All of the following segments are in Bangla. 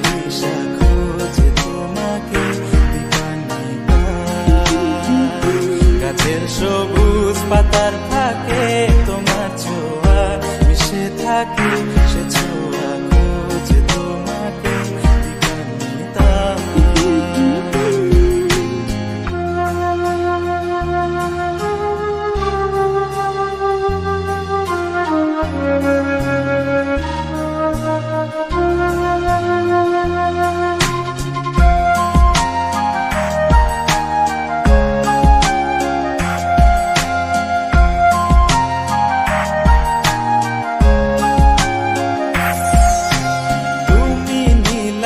দিশা খোঁজে তোমাকে দীপান্বিতা। গাছের সবুজ পাতার ফাঁকে তোমার ছোঁয়া মিশে থাকে, সে ছোঁয়া খোঁজে তোমাকে দীপান্বিতা।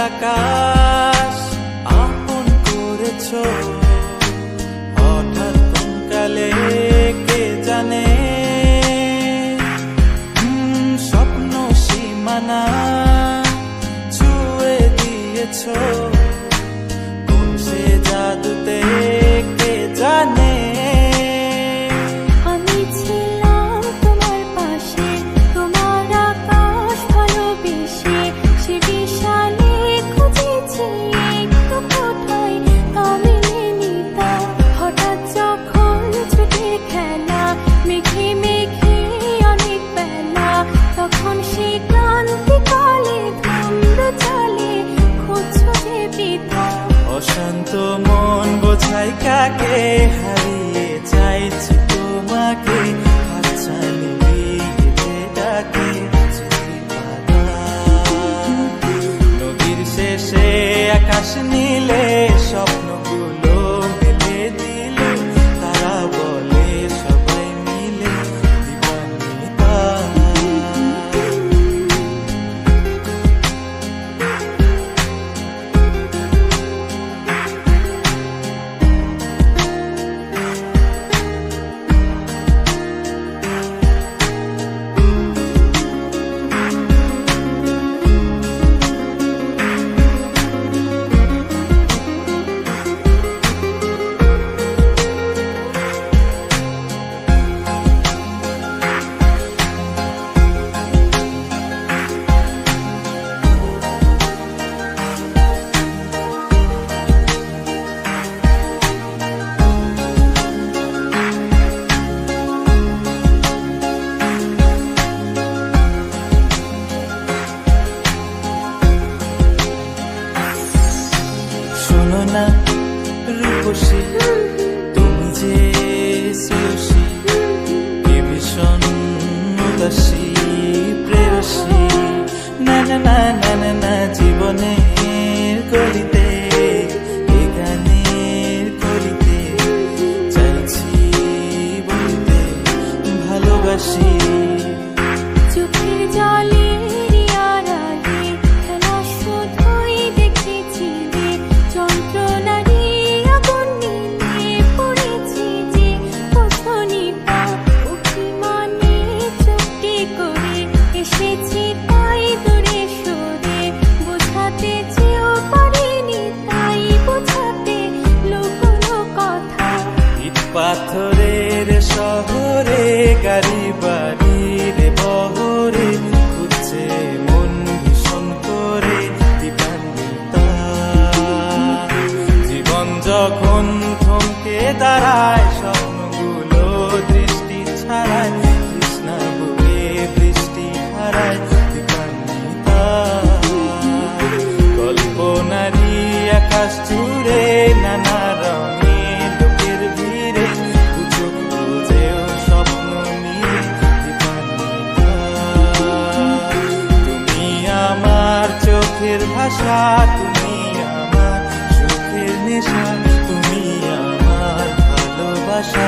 আকাশ আপন করেছো হঠাৎ কোনকালে কে জানে, স্বপ্ন সীমানা ছুঁয়ে দিয়েছো কোন সে জাদুতে কে জানে। অশান্ত মন বোঝাই কাকে, হারিয়ে চাইছি তোমাকে, হাতছানি দিয়ে ডাকে নদীর শেষে আকাশ নীলে স্বপ্নগুলো মেলে দিল, তারা বলে সবাই মিলে দীপান্বিতা। শোনো না রূপসী, তুমি যে শ্রেয়সী, কে ভীষণ উদাসী প্রেয়সী, না না না না না না জীবনের গলিতে এ গানের কলিতে চাইছি বলতে ভালোবাসি। চোখের জলে পাথরের শহরে গাড়ি বাড়ির বহরে খুঁজছে মন ভীষণ করে দীপান্বিতা। জীবন যখন থমকে দাঁড়ায় স্বপ্নগুলো দৃষ্টি ছাড়ায়, কৃষ্ণা বুকে বৃষ্টি হারায় দীপান্বিতা। কল্পনারি আকাশ জুড়ে নানা রঙে চোখের ভাষা, তুমি আমার সুখের নেশা, তুমি আমার ভালোবাসা।